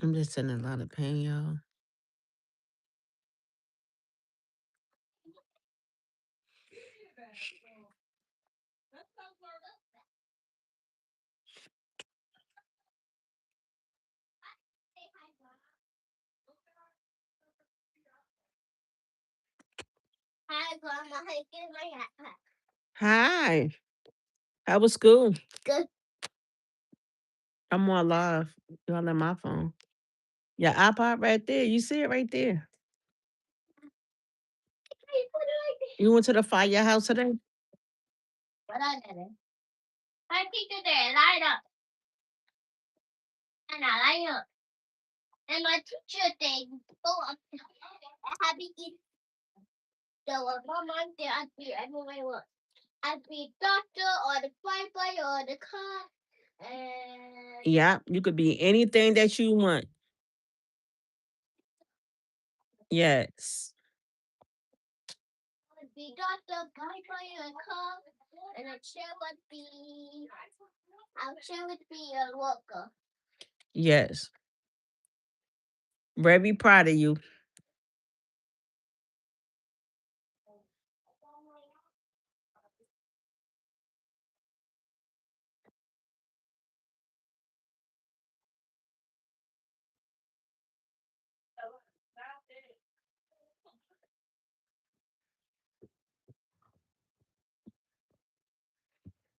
I'm just in a lot of pain, y'all. Hi, Grandma. Hey, get my hat. Hi. How was school? Good. I'm more alive. Y'all on my phone. Your iPod right there. You see it right there. Hey, put it like this. You went to the firehouse today? But I didn't. I think today, light up. And I light up. And my teacher thing, go up. I have to eat the mom there. I'd be everywhere. Look. I'd be doctor or the firefighter or the car. And Yeah, you could be anything that you want. Yes. I'd be doctor, firefighter, and car. And a chair would be, our chair would be a worker. Yes. Very proud of you.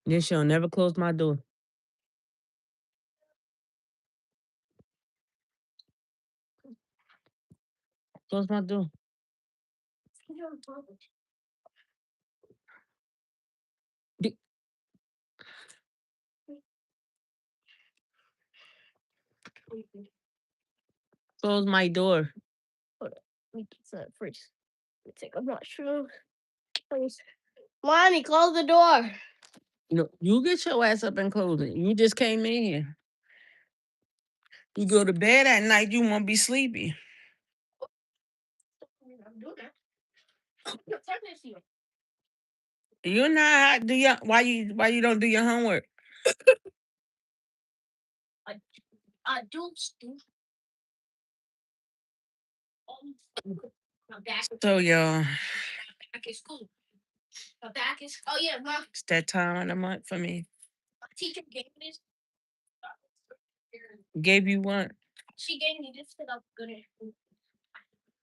Then she'll never close my door. Close my door. Be- Close my door. Hold on. Let me get that first. Let me take a mushroom. Please. Mommy, close the door. No, you get your ass up and close it. You just came in here. You go to bed at night, you won't be sleepy. I'm doing that. No, take this here. You're not do your why you don't do your homework? I, I do stu. I'm back. So y'all, Back in school. I'm back in school. Oh, yeah, Mom. it's that time of the month for me. My teacher gave me this. Gave you what? She gave me this because I'm good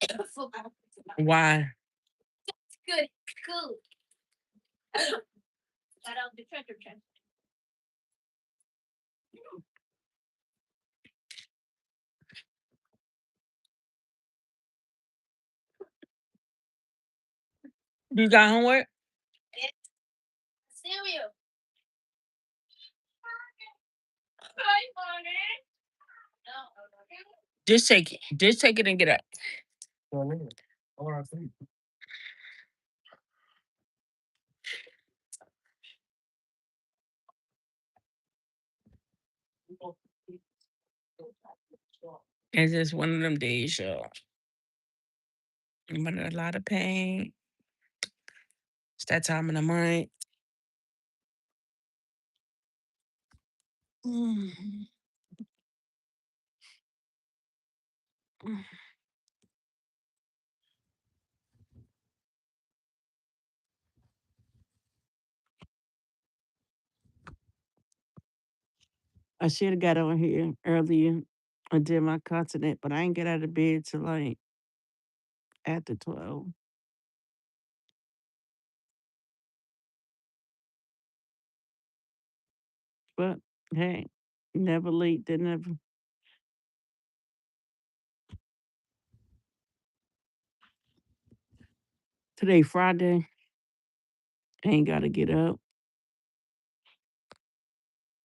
at football. Why? Good. Cool. Right out the treasure chest. You got homework? Cereal. Hi, Mommy. Just take it. Just take it and get up. It's just one of them days, y'all. I'm in a lot of pain. It's that time of the month. Mm. I should have got on here earlier and did my continent, but I ain't get out of bed till like after 12. But hey, never late than never. Today Friday. Ain't gotta get up.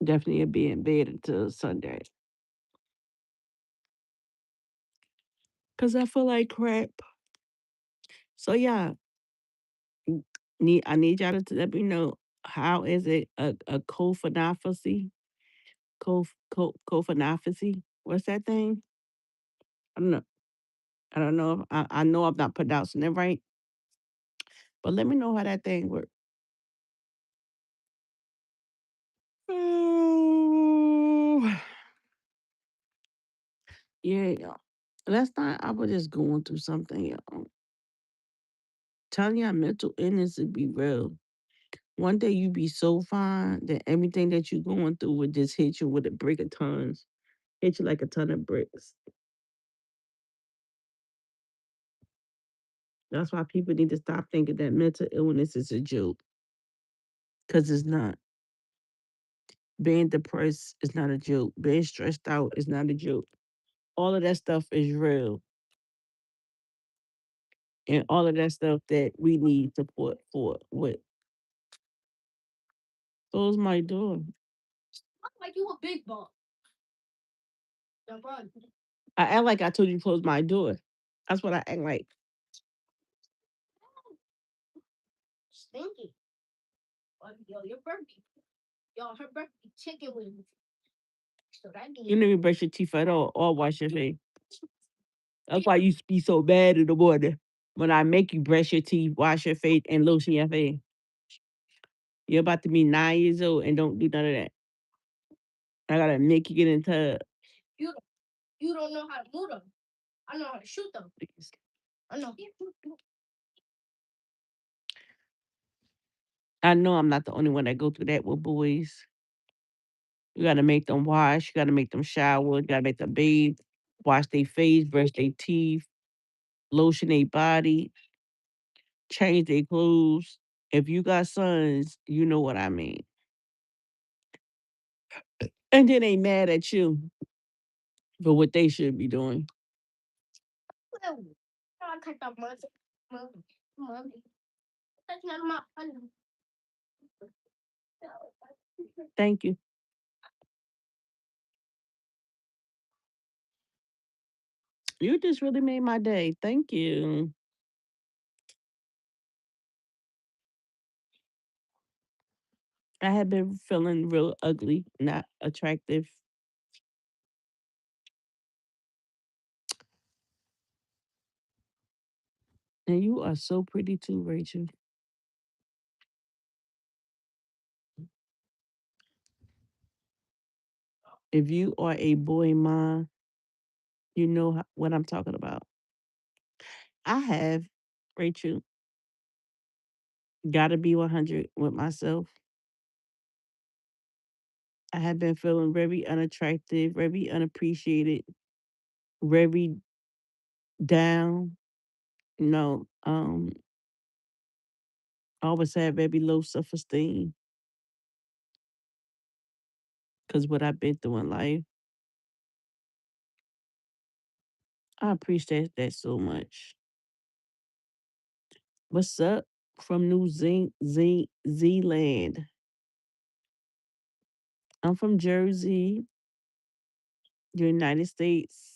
Definitely be in bed until Sunday. Cause I feel like crap. So yeah, I need y'all to let me know how is it a cofinophacy? Cofinophacy? What's that thing? I don't know. I don't know if I know I'm not pronouncing it right, but let me know how that thing works. Oh, Yeah, y'all. Last night I was just going through something, y'all. Telling y'all mental illness would be real. One day you be so fine that everything that you going through would just hit you with a brick of tons. Hit you like a ton of bricks. That's why people need to stop thinking that mental illness is a joke. Cause it's not. Being depressed is not a joke. Being stressed out is not a joke. All of that stuff is real. And all of that stuff that we need support for. What? Close my door. Like you a big boss. No problem. I act like I told you to close my door. That's what I act like. Stinky. Yo, your birthday. Yo, her birthday chicken wings. So that You means never brush your teeth at all or wash your face. That's why you be so bad in the morning. When I make you brush your teeth, wash your face, and lotion your face. You're about to be 9 years old and don't do none of that. I gotta make you get into tub. you you don't know how to move them. I know how to shoot them. I know. I know I'm not the only one that go through that with boys. You gotta make them wash. You gotta make them shower. You gotta make them bathe, wash their face, brush their teeth, lotion their body, change their clothes. If you got sons, you know what I mean. And then they mad at you for what they should be doing. No, I cut off my mommy. That's not my fun. Thank you. You just really made my day. Thank you. I had been feeling real ugly, not attractive. And you are so pretty too, Rachel. If you are a boy mom, you know what I'm talking about. I have, Rachel, got to be 100 with myself. I have been feeling very unattractive, very unappreciated, very down. No, I always had very low self esteem because what I've been through in life. I appreciate that so much. What's up from Zealand? I'm from Jersey, United States.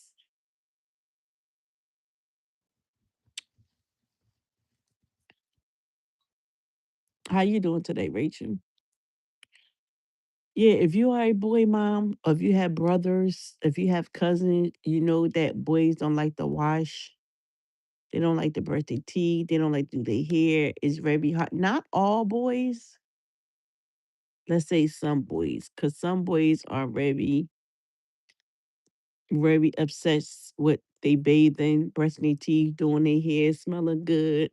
How you doing today, Rachel? Yeah, if you are a boy mom, or if you have brothers, if you have cousins, you know that boys don't like to wash. They don't like to brush their teeth. They don't like to do their hair. It's very hard. Not all boys. Let's say some boys, because some boys are very, very obsessed with they bathing, brushing their teeth, doing their hair, smelling good.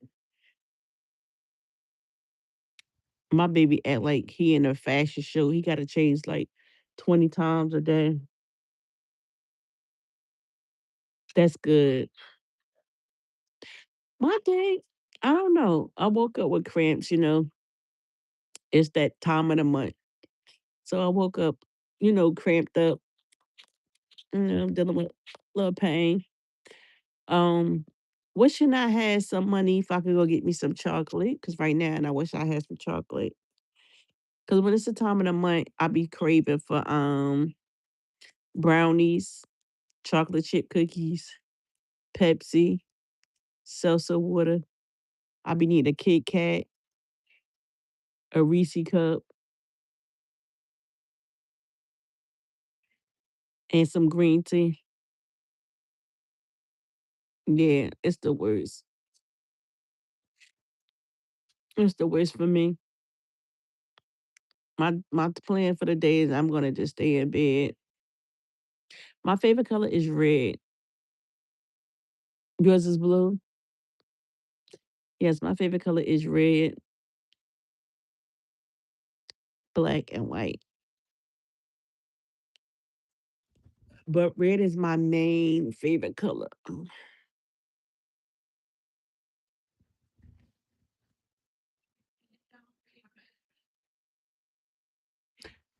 My baby act like he in a fashion show. He got to change like 20 times a day. That's good. My day, I don't know. I woke up with cramps. It's that time of the month. So I woke up, cramped up, dealing with a little pain. Um, Wishing I had some money if I could go get me some chocolate. Cause right now, and I wish I had some chocolate. Cause when it's the time of the month, I be craving for brownies, chocolate chip cookies, Pepsi, seltzer water. I be needing a Kit Kat, a Reese cup, and some green tea. Yeah, it's the worst. It's the worst for me. My plan for the day is I'm gonna just stay in bed. My favorite color is red. Yours is blue? Yes, my favorite color is red, black, and white. But red is my main favorite color.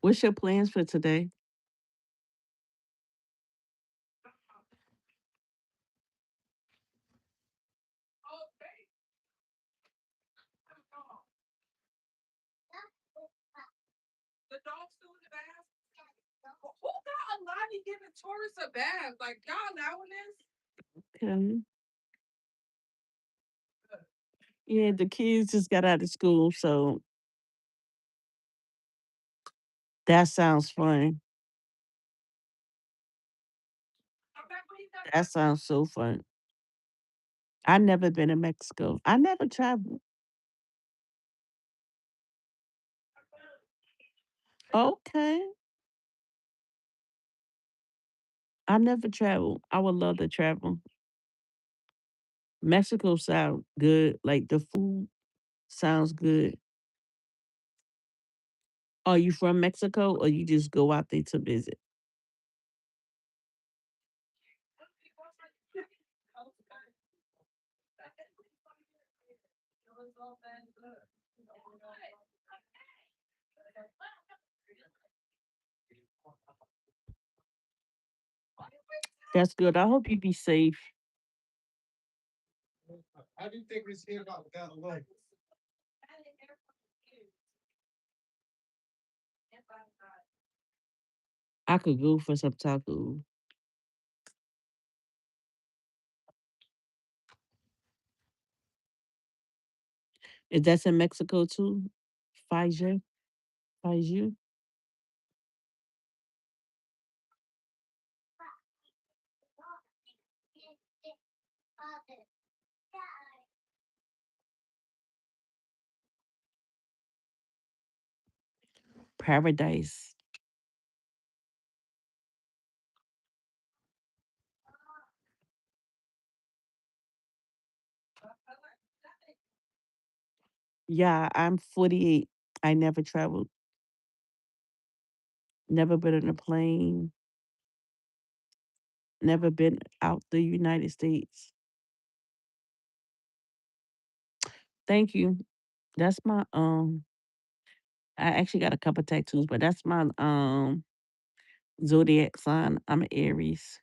What's your plans for today? Okay. Yeah, the kids just got out of school, so that sounds fun. That sounds so fun. I never been to Mexico. I never traveled. Okay. I never traveled. I would love to travel. Mexico sounds good. Like the food sounds good. Are you from Mexico or you just go out there to visit? That's good. I hope you be safe. I could go for some tacos. Is that in Mexico too? Faja? Faju? Paradise. Yeah, I'm 48. I never traveled. Never been on a plane. Never been out the United States. Thank you. That's my I actually got a couple tattoos, but that's my zodiac sign. I'm an Aries.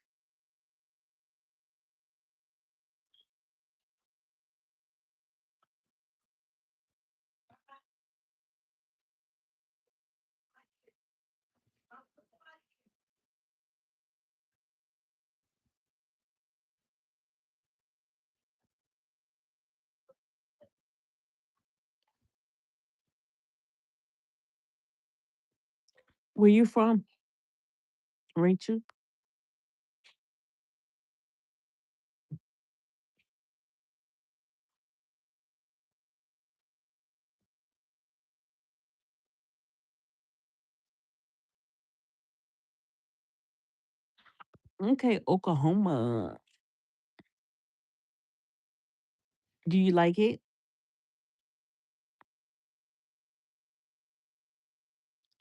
Where you from, Rachel? Okay, Oklahoma. Do you like it?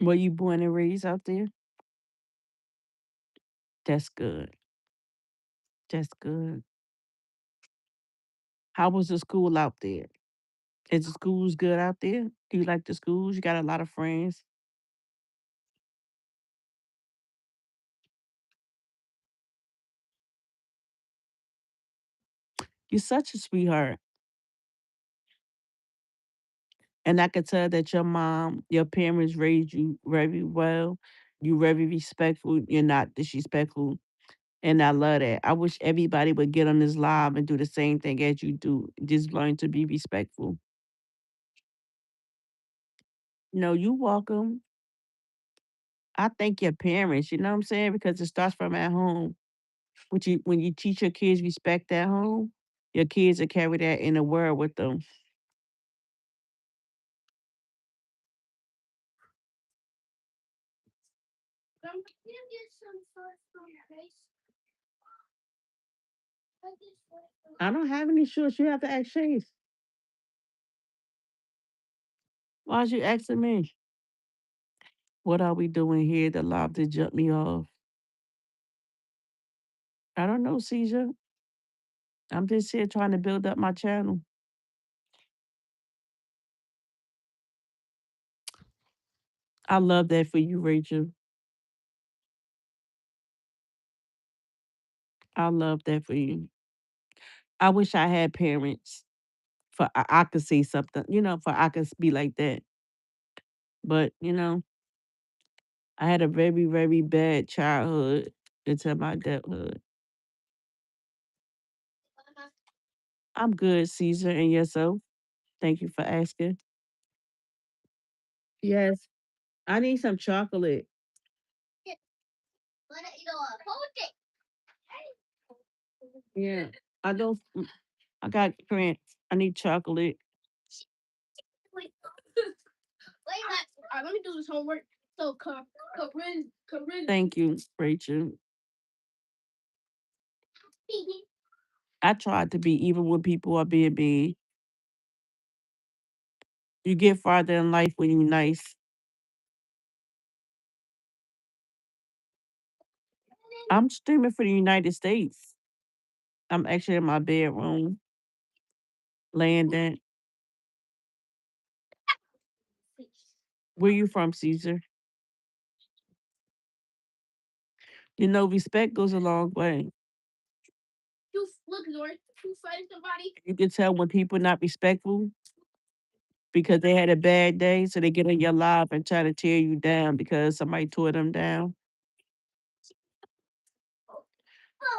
Were you born and raised out there? That's good. That's good. How was the school out there? Is the schools good out there? Do you like the schools? You got a lot of friends. You're such a sweetheart. And I could tell that your mom, your parents raised you very well. You very respectful. You're not disrespectful. And I love that. I wish everybody would get on this live and do the same thing as you do. Just learn to be respectful. No, you welcome. I thank your parents, you know what I'm saying? Because it starts from at home. When you teach your kids respect at home, your kids will carry that in the world with them. Can you get some sauce from Grace? I don't have any shorts. You have to ask Chase. Why's you asking me? What are we doing here? The lobster jumped me off. I don't know, Caesar. I'm just here trying to build up my channel. I love that for you, Rachel. I love that for you. I wish I had parents for I could say something, for I could be like that. But, I had a very, very bad childhood until my adulthood. I'm good, Caesar, and yourself. Thank you for asking. Yes, I need some chocolate. Yeah, I don't. I got cramps. I need chocolate. Wait, let me do this homework. So, Corinne. Thank you, Rachel. I tried to be even when people are being mean. You get farther in life when you're nice. I'm streaming for the United States. I'm actually in my bedroom, laying down. Where you from, Caesar? Respect goes a long way. Look, Lord, you fighting somebody. You can tell when people not respectful because they had a bad day, so they get on your live and try to tear you down because somebody tore them down.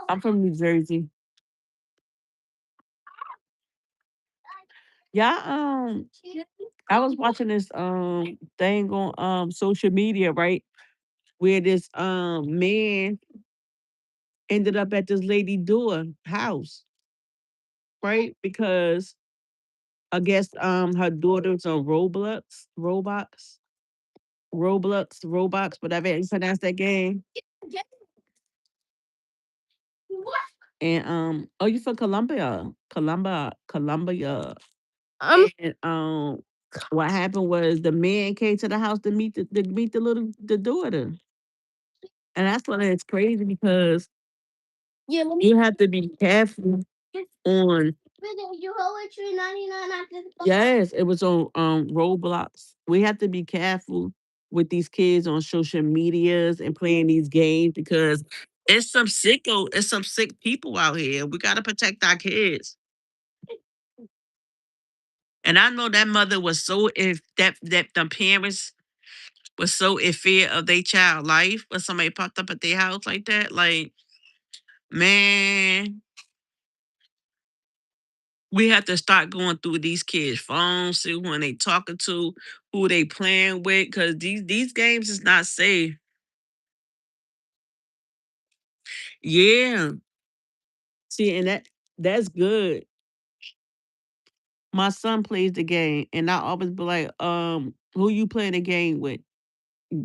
I'm from New Jersey. Yeah, I was watching this thing on social media, right? Where this man ended up at this lady door house, right? Because I guess her daughter's on Roblox, whatever you pronounce that game. And oh, you from Columbia. And what happened was the man came to the house to meet the daughter. And that's when it's crazy because you have to be careful on. Yes, it was on Roblox. We have to be careful with these kids on social medias and playing these games because it's some sick people out here. We gotta protect our kids. And I know that mother was so if that the parents was so in fear of their child life when somebody popped up at their house like that. Like, man, we have to start going through these kids' phones, see who they talking to, who they playing with, because these games is not safe. Yeah. See, and that's good. My son plays the game, and I always be like, who you playing the game with?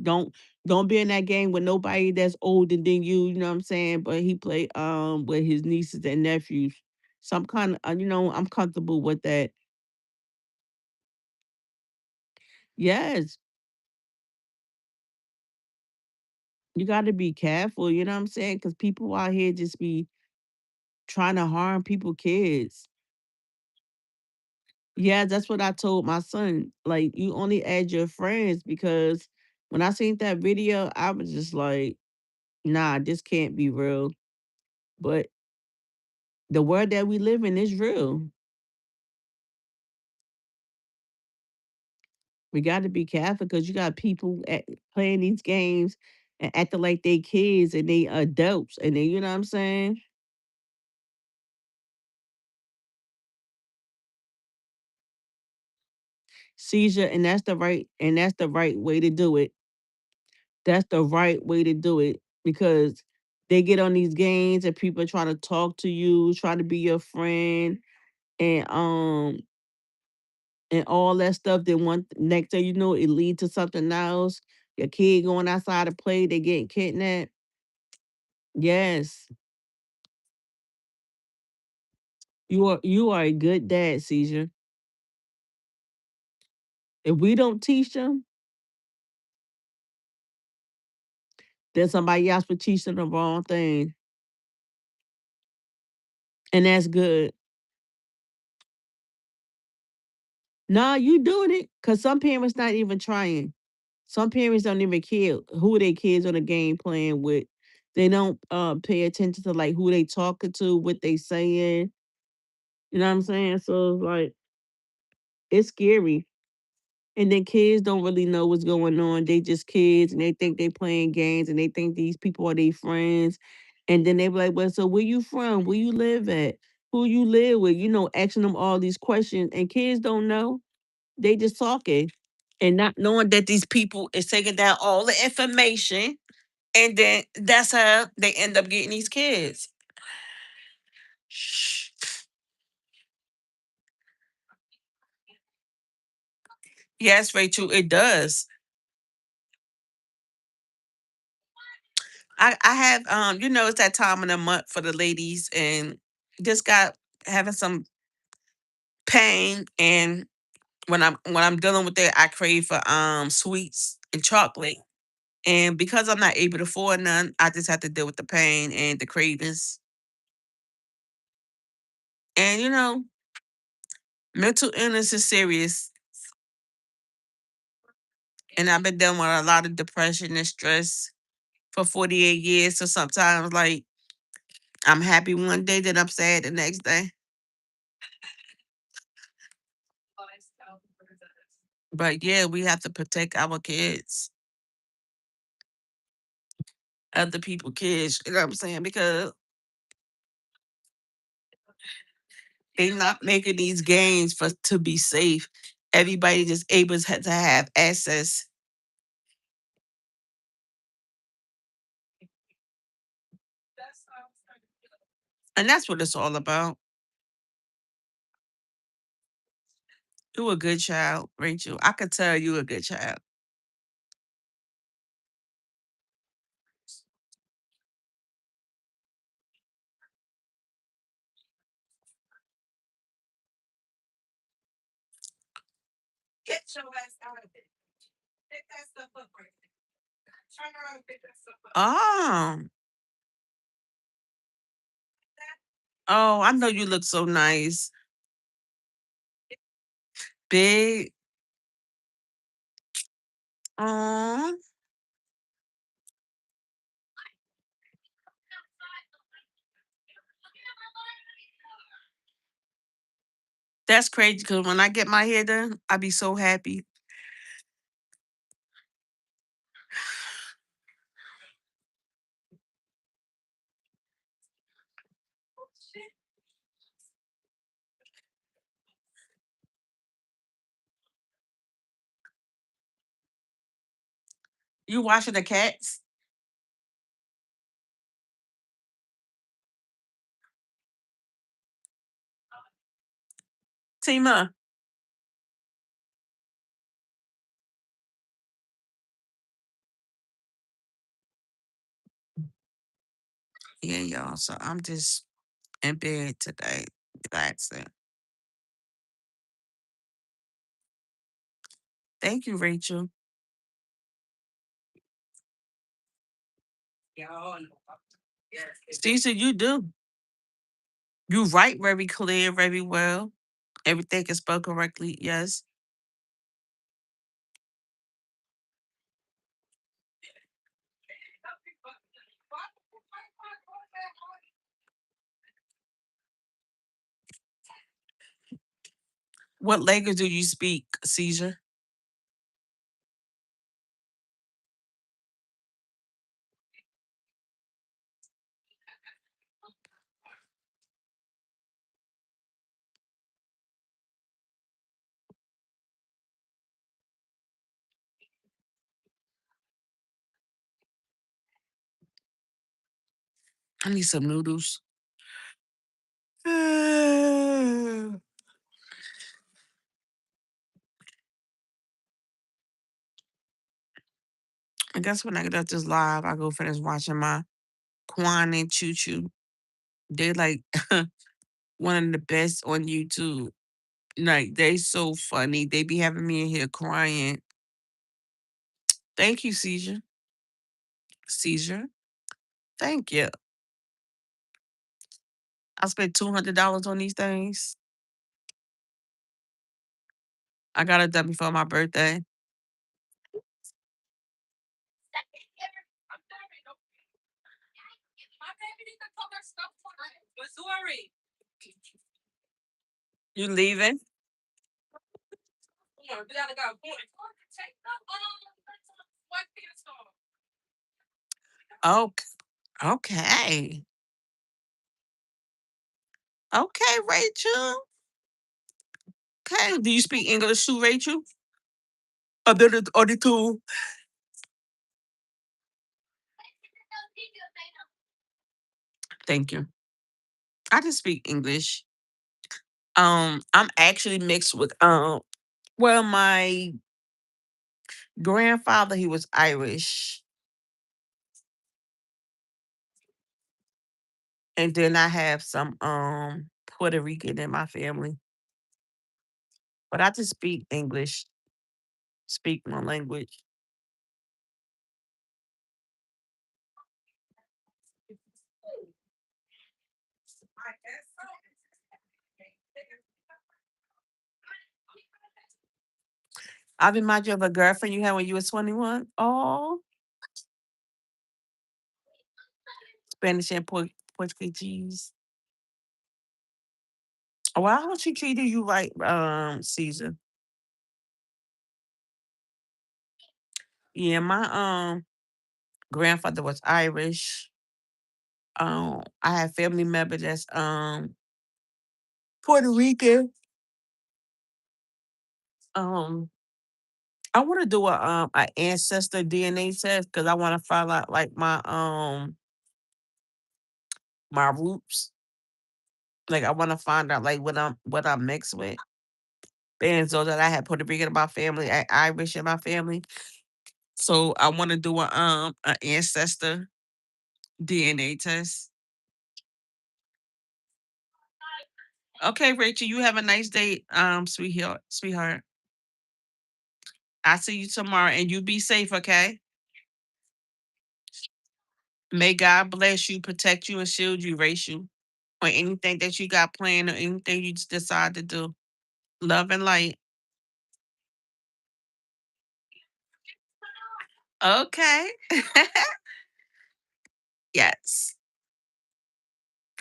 Don't don't be in that game with nobody that's older than you, you know what I'm saying? But he play with his nieces and nephews. So I'm kind of I'm comfortable with that. Yes, you got to be careful, you know what I'm saying? Cuz people out here just be trying to harm people kids. Yeah, that's what I told my son. Like you only add your friends because when I seen that video, I was just like, nah, this can't be real. But the world that we live in is real. We got to be careful because you got people playing these games and acting like they kids and they adults, and they, you know what I'm saying? Seizure, and that's the right way to do it. That's the right way to do it because they get on these games and people try to talk to you, try to be your friend, and and all that stuff. Then one next thing you know, it leads to something else. Your kid going outside to play, they getting kidnapped. Yes. You are a good dad, Caesar. If we don't teach them, then somebody else will teach them the wrong thing. And that's good. Nah, you doing it. Cause some parents not even trying. Some parents don't even care who their kids on the game playing with. They don't pay attention to like who they talking to, what they saying. You know what I'm saying? So it's like it's scary. And then kids don't really know what's going on. They just kids and they think they playing games and they think these people are their friends. And then they be like, well, so where you from? Where you live at? Who you live with? Asking them all these questions. And kids don't know. They just talking. And not knowing that these people is taking down all the information. And then that's how they end up getting these kids. Yes, Rachel, it does. I have it's that time of the month for the ladies and just got having some pain and when I'm dealing with that I crave for sweets and chocolate. And because I'm not able to afford none, I just have to deal with the pain and the cravings. And mental illness is serious. And I've been dealing with a lot of depression and stress for 48 years. So sometimes like I'm happy one day, then I'm sad the next day. But yeah, we have to protect our kids, other people kids, you know what I'm saying? Because they not making these games for to be safe. Everybody just able to have access. And that's what it's all about. You a good child, Rachel. I could tell you a good child. Get your ass out of it. Pick that stuff up right there. Turn around and pick that stuff up. Oh, I know you look so nice. Big. Oh, that's crazy because when I get my hair done, I be so happy. You washing the cats? Tima. Yeah, y'all. So I'm just in bed today, relaxing. Thank you, Rachel. Cece, you do. You write very clear, very well. Everything is spelled correctly. Yes. What language do you speak, Caesar? I need some noodles. I guess when I get off this live, I go finish watching my Quan and Choo Choo. They like one of the best on YouTube. Like they so funny. They be having me in here crying. Thank you, Seizure. Seizure. Thank you. I spent $200 on these things. I got it done before my birthday. You leaving? Oh, okay. Okay, Rachel. Okay. Do you speak English too, Rachel? Or the two? Thank you. I just speak English. I'm actually mixed with well, my grandfather, he was Irish. And then I have some Puerto Rican in my family. But I just speak English, speak my language. I remind you of a girlfriend you had when you were 21. Oh, Spanish and Portuguese. Why don't she treated you right, Caesar? Yeah, my grandfather was Irish. I have family member that's Puerto Rican. Um, I want to do a ancestor DNA test because I want to find out like my roots. Like I want to find out like what I'm mixed with. And so that I had Puerto Rican in my family, Irish in my family. So I want to do a ancestor DNA test. Okay, Rachel, you have a nice day, sweetheart. I'll see you tomorrow and you be safe, okay? May God bless you, protect you, and shield you, Rachel, on anything that you got planned or anything you decide to do. Love and light. Okay. Yes.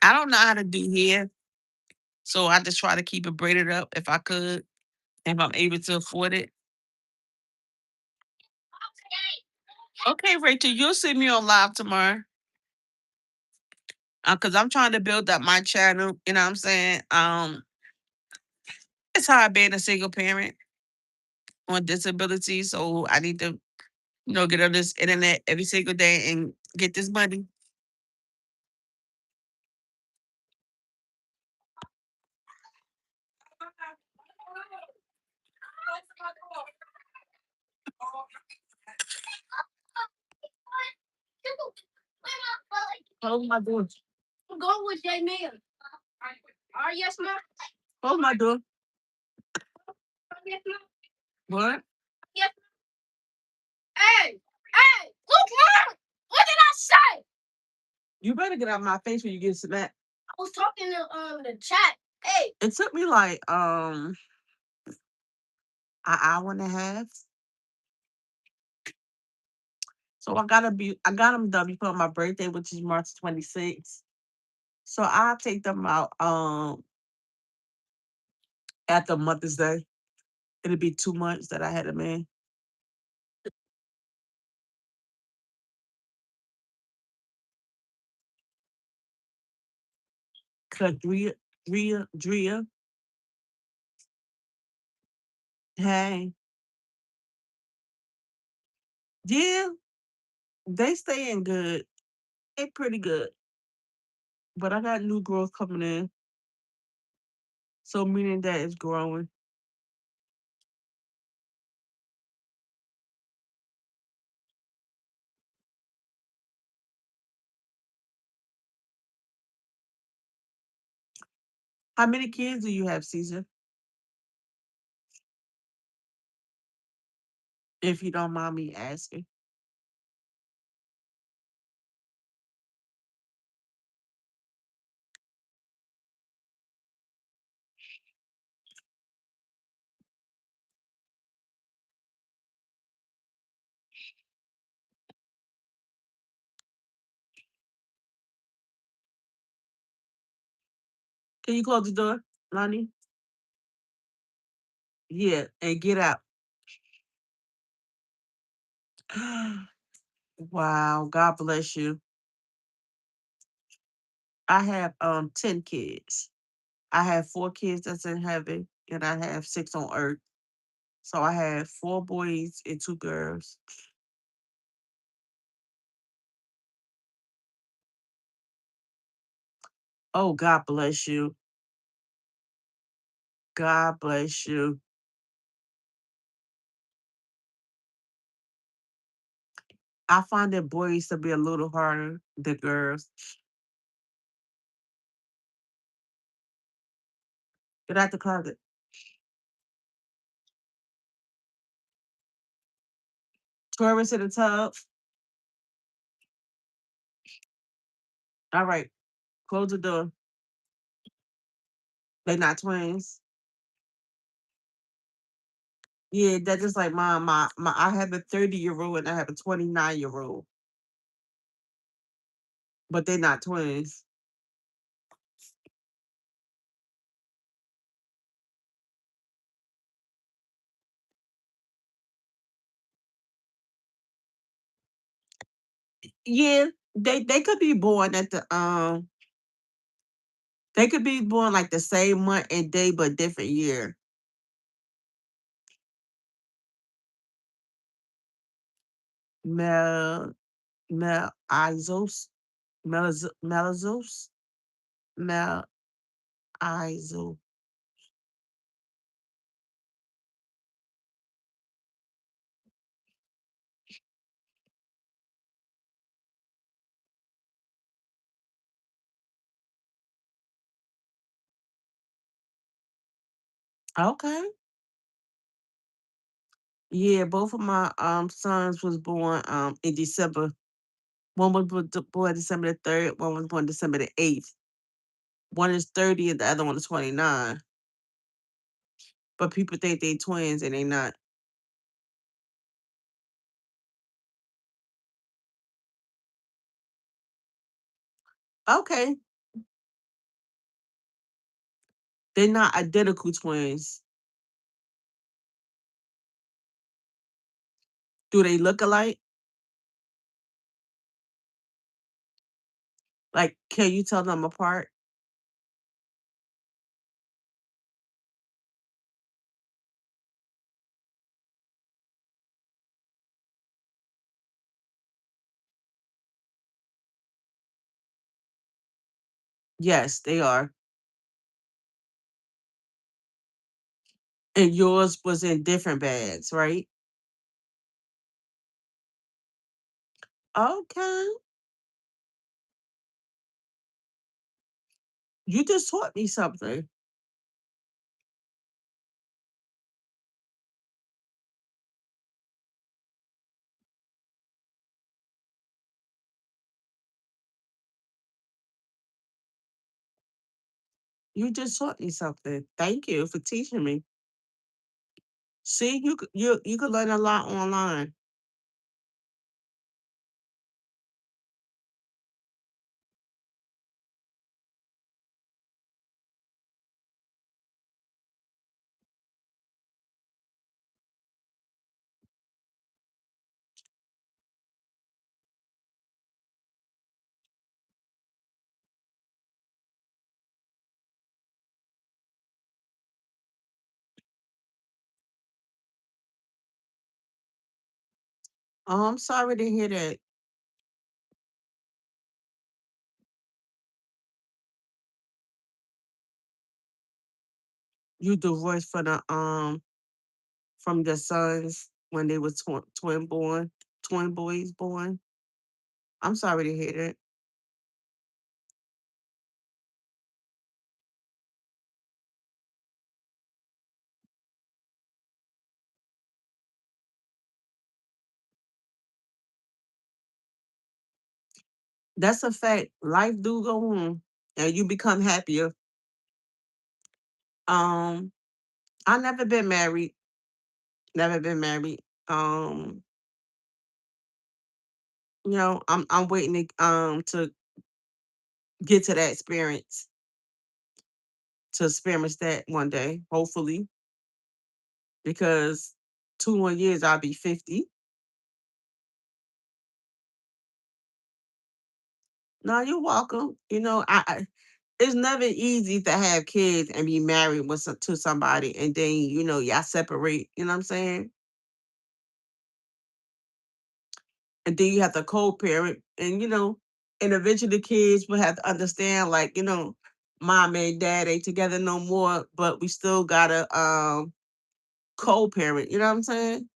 I don't know how to do hair, so I just try to keep it braided up if I could, if I'm able to afford it. Okay, Rachel, you'll see me on live tomorrow. Cause I'm trying to build up my channel. You know what I'm saying? It's hard being a single parent on disability, so I need to, get on this internet every single day and get this money. Close my door. I'm going with J Man. Yes, ma'am. Close my door. Yes, ma'am. What? Yes. Hey, hey, look here. What did I say? You better get out of my face when you get smacked. I was talking to the chat. Hey. It took me like an hour and a half. So I got them done before my birthday, which is March 26th. So I'll take them out after Mother's Day. It'll be 2 months that I had them in. Cause Drea, hey, yeah, they staying good. They pretty good. But I got new growth coming in. So meaning that it's growing. How many kids do you have, Caesar? If you don't mind me asking. Can you close the door, Lonnie? Yeah, and get out. Wow, God bless you. I have 10 kids. I have 4 kids that's in heaven, and I have 6 on earth. So I have 4 boys and 2 girls. Oh, God bless you. God bless you. I find that boys to be a little harder than girls. Get out the closet. Taurus in the tub. All right, close the door. They not twins. Yeah, that's just like my I have a 30-year-old and I have a 29-year-old, but they're not twins. Yeah, they could be born at the they could be born like the same month and day but different year. Mel Mel Izos Melazos Mel Izo. Okay. Yeah, both of my sons was born in December. One was born December the 3rd, one was born December the 8th. One is 30 and the other one is 29. But people think they twins and they not. Okay. They're not identical twins. Do they look alike? Like, can you tell them apart? Yes, they are. And yours was in different bags, right? Okay. You just taught me something. You just taught me something. Thank you for teaching me. See, you could learn a lot online. Oh, I'm sorry to hear that. You divorced from the sons when they were twin boys born. I'm sorry to hear that. That's a fact. Life do go on, and you become happier. Um, I never been married. Never been married. I'm waiting to get to that experience, to experience that one day, hopefully, because 2 more years I'll be 50. No, you're welcome. It's never easy to have kids and be married to somebody, and then y'all separate. You know what I'm saying? And then you have to co-parent, and eventually the kids will have to understand, like, mom and dad ain't together no more, but we still gotta co-parent. You know what I'm saying?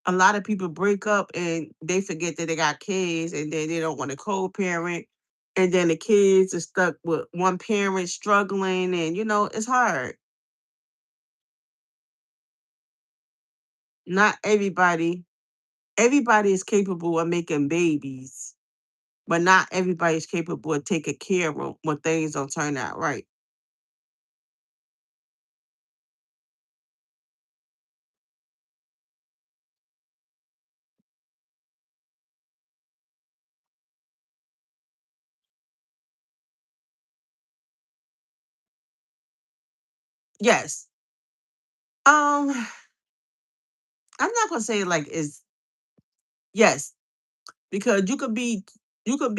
A lot of people break up and they forget that they got kids, and then they don't want to co-parent, and then the kids are stuck with one parent struggling, and it's hard. Not everybody is capable of making babies, but not everybody is capable of taking care of them when things don't turn out right. Yes. Um, I'm not gonna say like is yes, because you could be you could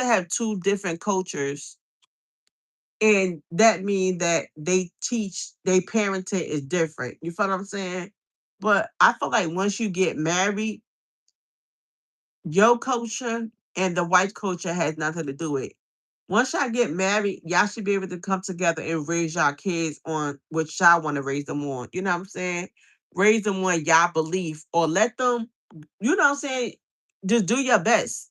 have two different cultures, and that means that they parenting is different. You feel what I'm saying? But I feel like once you get married, your culture and the white culture has nothing to do with it. Once y'all get married, y'all should be able to come together and raise y'all kids on what y'all want to raise them on. You know what I'm saying? Raise them on y'all belief, or let them, you know what I'm saying? Just do your best.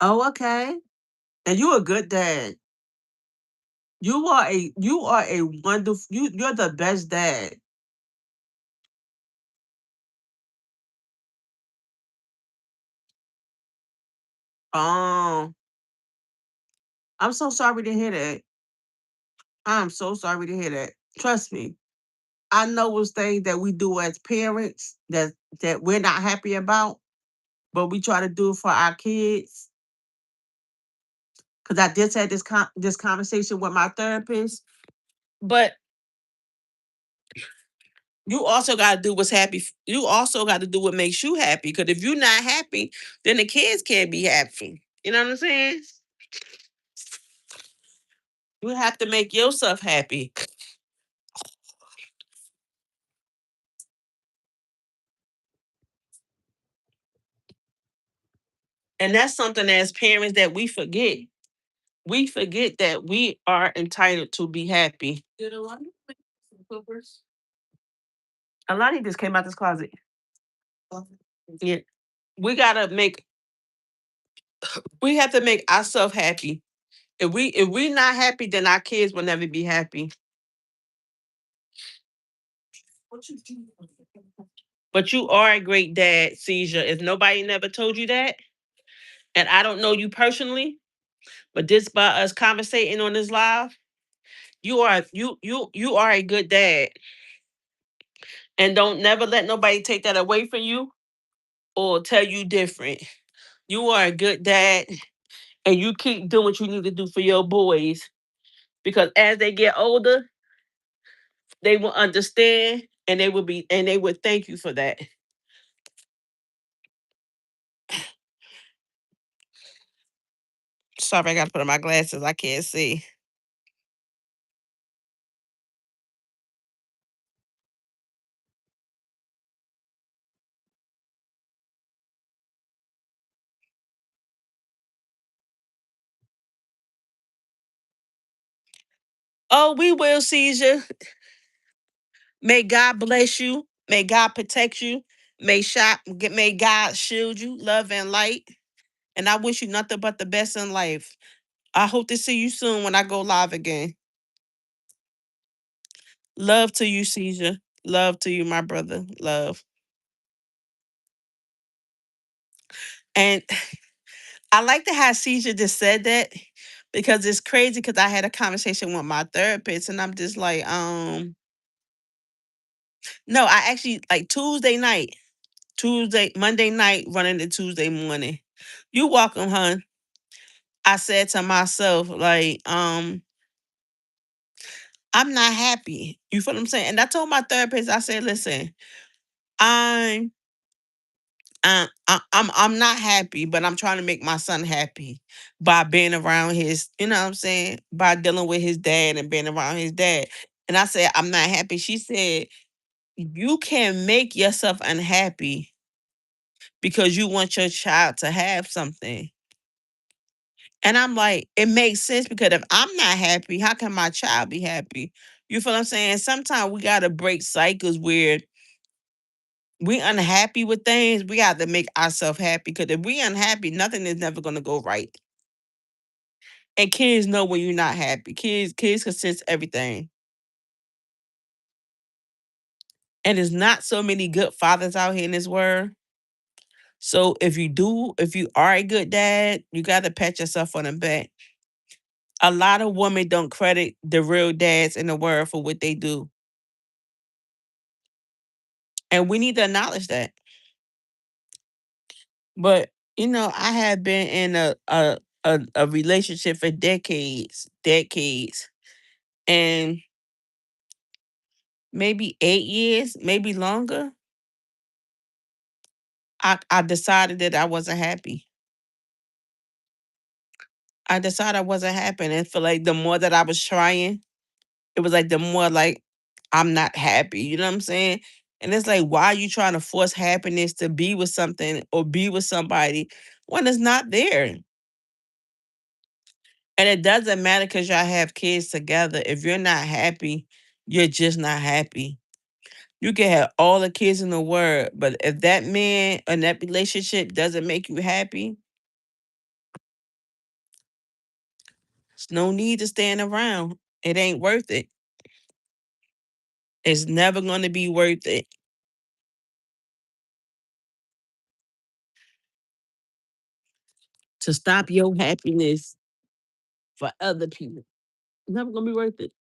Oh, okay. And you a good dad. You are a wonderful you're the best dad. Oh, I'm so sorry to hear that. I'm so sorry to hear that. Trust me. I know it's things that we do as parents that we're not happy about, but we try to do it for our kids. Cause I just had this conversation with my therapist. But you also got to do what's happy. You also got to do what makes you happy. Because if you're not happy, then the kids can't be happy. You know what I'm saying? You have to make yourself happy. And that's something as parents that we forget. We forget that we are entitled to be happy. Did Alani make some clippers? Alani just came out this closet. Yeah. We gotta make we have to make ourselves happy. If we not happy, then our kids will never be happy. But you are a great dad, Seizure. If nobody never told you that, and I don't know you personally, but just by us conversating on this live, you are a good dad. And don't never let nobody take that away from you or tell you different. You are a good dad, and you keep doing what you need to do for your boys, because as they get older, they will understand, and they would thank you for that. Sorry, I gotta put on my glasses. I can't see. Oh, we will, Caesar. May God bless you. May God protect you. May God shield you, love and light. And I wish you nothing but the best in life. I hope to see you soon when I go live again. Love to you, Caesar. Love to you, my brother. Love. And I like to have Caesar just said that because it's crazy because I had a conversation with my therapist and I'm just like, no, I actually like Monday night, running to Tuesday morning. You welcome, hun. I said to myself, like, I'm not happy. You feel what I'm saying? And I told my therapist, I said, listen, I'm I'm not happy, but I'm trying to make my son happy by being around his, you know what I'm saying, by dealing with his dad and being around his dad. And I said, I'm not happy. She said, you can make yourself unhappy because you want your child to have something. And I'm like, it makes sense because if I'm not happy, how can my child be happy? You feel what I'm saying? Sometimes we gotta break cycles where we unhappy with things. We got to make ourselves happy because if we unhappy, nothing is never gonna go right. And kids know when you're not happy. Kids can sense everything. And there's not so many good fathers out here in this world. So if you are a good dad, you gotta pat yourself on the back. A lot of women don't credit the real dads in the world for what they do. And we need to acknowledge that. But I have been in a relationship for decades, and maybe 8 years, maybe longer. I decided that I wasn't happy. I decided I wasn't happy, and I feel like the more that I was trying, it was like the more like I'm not happy. You know what I'm saying? And it's like, why are you trying to force happiness to be with something or be with somebody when it's not there? And it doesn't matter because y'all have kids together. If you're not happy, you're just not happy. You can have all the kids in the world, but if that man and that relationship doesn't make you happy, there's no need to stand around. It ain't worth it. It's never going to be worth it to stop your happiness for other people. It's never going to be worth it.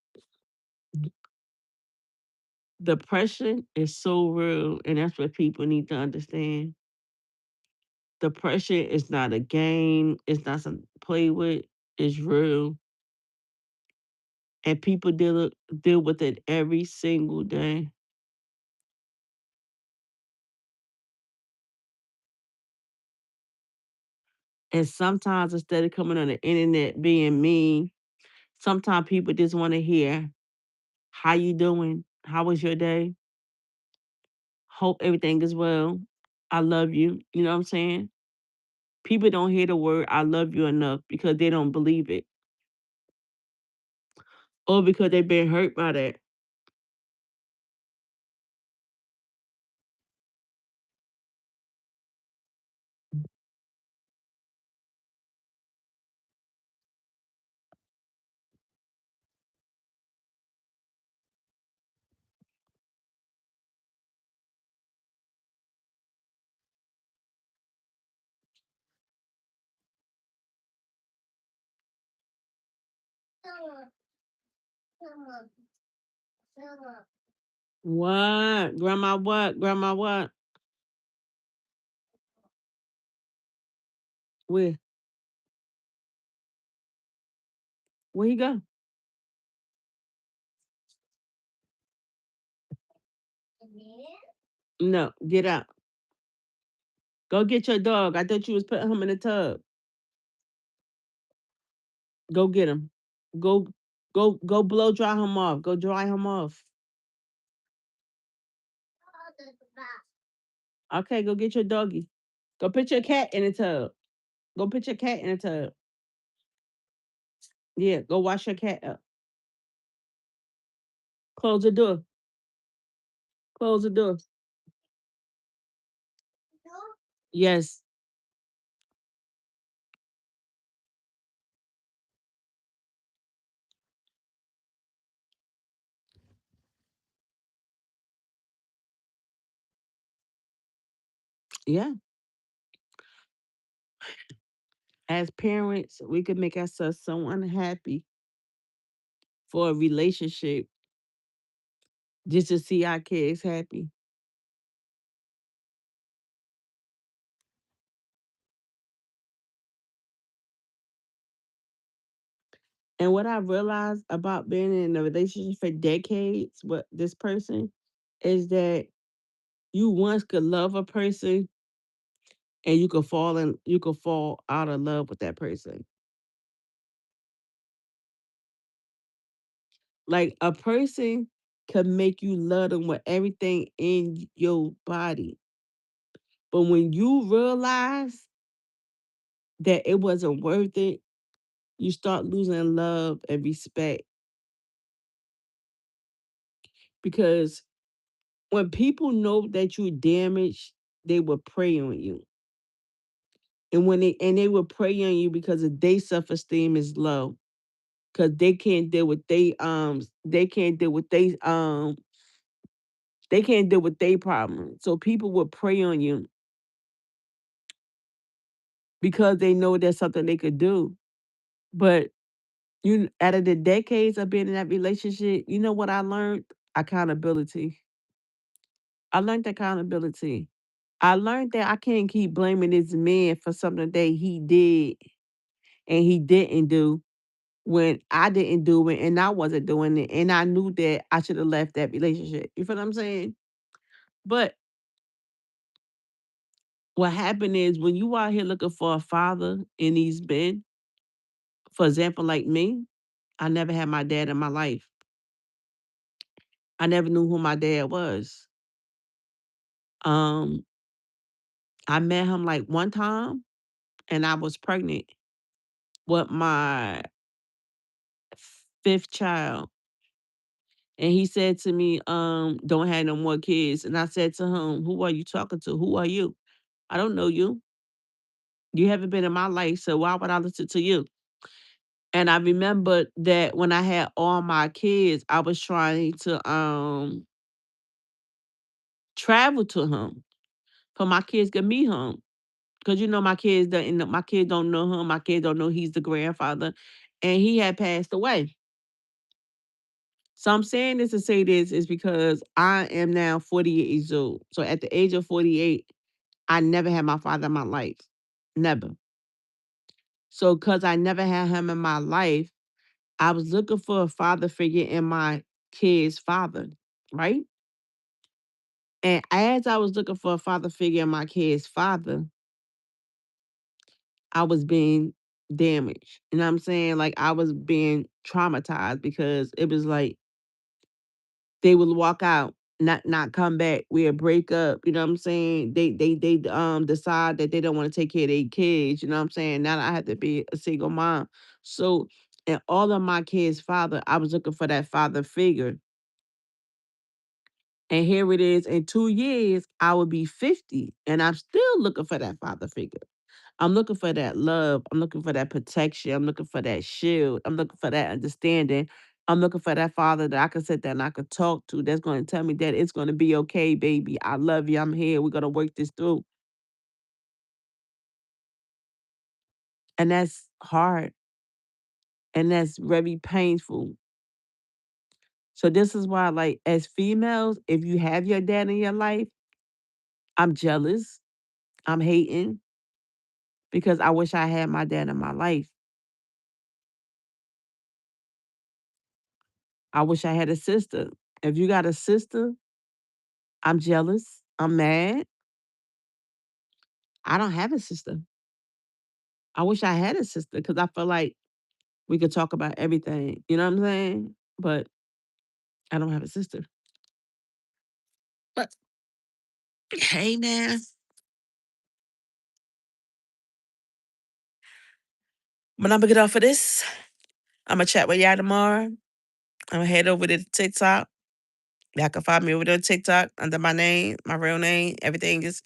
Depression is so real, and that's what people need to understand. Depression is not a game. It's not something to play with. It's real, and people deal with it every single day. And sometimes instead of coming on the internet being mean, sometimes people just want to hear, how you doing? How was your day? Hope everything is well. I love you. You know what I'm saying? People don't hear the word I love you enough because they don't believe it. Or because they've been hurt by that. What? Grandma what? Grandma what? Where? Where he go? No, get out. Go get your dog. I thought you was putting him in the tub. Go get him. Go go blow dry him off. Go dry him off. Okay, go get your doggy. Go put your cat in the tub. Go put your cat in the tub. Yeah, go wash your cat up. Close the door. Close the door. Yes. Yeah. As parents, we could make ourselves so unhappy for a relationship just to see our kids happy. And what I realized about being in a relationship for decades with this person is that you once could love a person and you could fall out of love with that person. Like a person can make you love them with everything in your body. But when you realize that it wasn't worth it, you start losing love and respect. Because when people know that you're damaged, they will prey on you. And they will prey on you because of their self-esteem is low. Cause they can't deal with their problem. So people will prey on you because they know there's something they could do. But you out of the decades of being in that relationship, you know what I learned? Accountability. I learned accountability. I learned that I can't keep blaming this man for something that he did and he didn't do when I didn't do it and I wasn't doing it. And I knew that I should have left that relationship. You feel what I'm saying? But what happened is when you out here looking for a father in these men, for example, like me, I never had my dad in my life. I never knew who my dad was. Um, I met him like one time and I was pregnant with my fifth child. And he said to me, don't have no more kids. And I said to him, who are you talking to? Who are you? I don't know you. You haven't been in my life, so why would I listen to you? And I remember that when I had all my kids, I was trying to travel to him for my kids to meet him. Cause you know my kids don't know him. My kids don't know he's the grandfather. And he had passed away. So I'm saying this to say this is because I am now 48 years old. So at the age of 48, I never had my father in my life. Never. So because I never had him in my life, I was looking for a father figure in my kid's father, right? And as I was looking for a father figure in my kid's father, I was being damaged. You know what I'm saying? Like I was being traumatized because it was like they would walk out, not come back. We'd break up. You know what I'm saying? They decide that they don't want to take care of their kids. You know what I'm saying? Now I have to be a single mom. So and all of my kids' father, I was looking for that father figure. And here it is in 2 years, I will be 50. And I'm still looking for that father figure. I'm looking for that love. I'm looking for that protection. I'm looking for that shield. I'm looking for that understanding. I'm looking for that father that I can sit there and I can talk to that's going to tell me that it's going to be okay, baby. I love you. I'm here. We're going to work this through. And that's hard. And that's very painful. So this is why, like, as females, if you have your dad in your life, I'm jealous. I'm hating because I wish I had my dad in my life. I wish I had a sister. If you got a sister, I'm jealous. I'm mad. I don't have a sister. I wish I had a sister because I feel like we could talk about everything. You know what I'm saying? But I don't have a sister. But hey, man, when I'm gonna get off of this, I'm gonna chat with y'all tomorrow. I'm gonna head over to TikTok. Y'all can find me over there on TikTok under my name, my real name. Everything is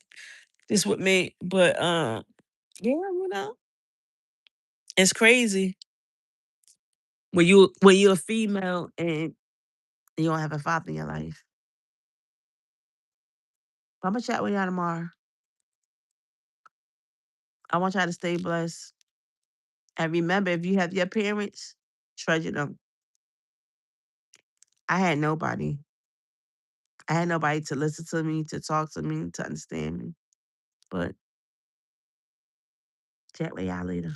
This with me, but yeah, it's crazy when you're a female and you don't have a father in your life. I'm gonna chat with y'all tomorrow. I want y'all to stay blessed. And remember, if you have your parents, treasure them. I had nobody. I had nobody to listen to me, to talk to me, to understand me. But chat with y'all later.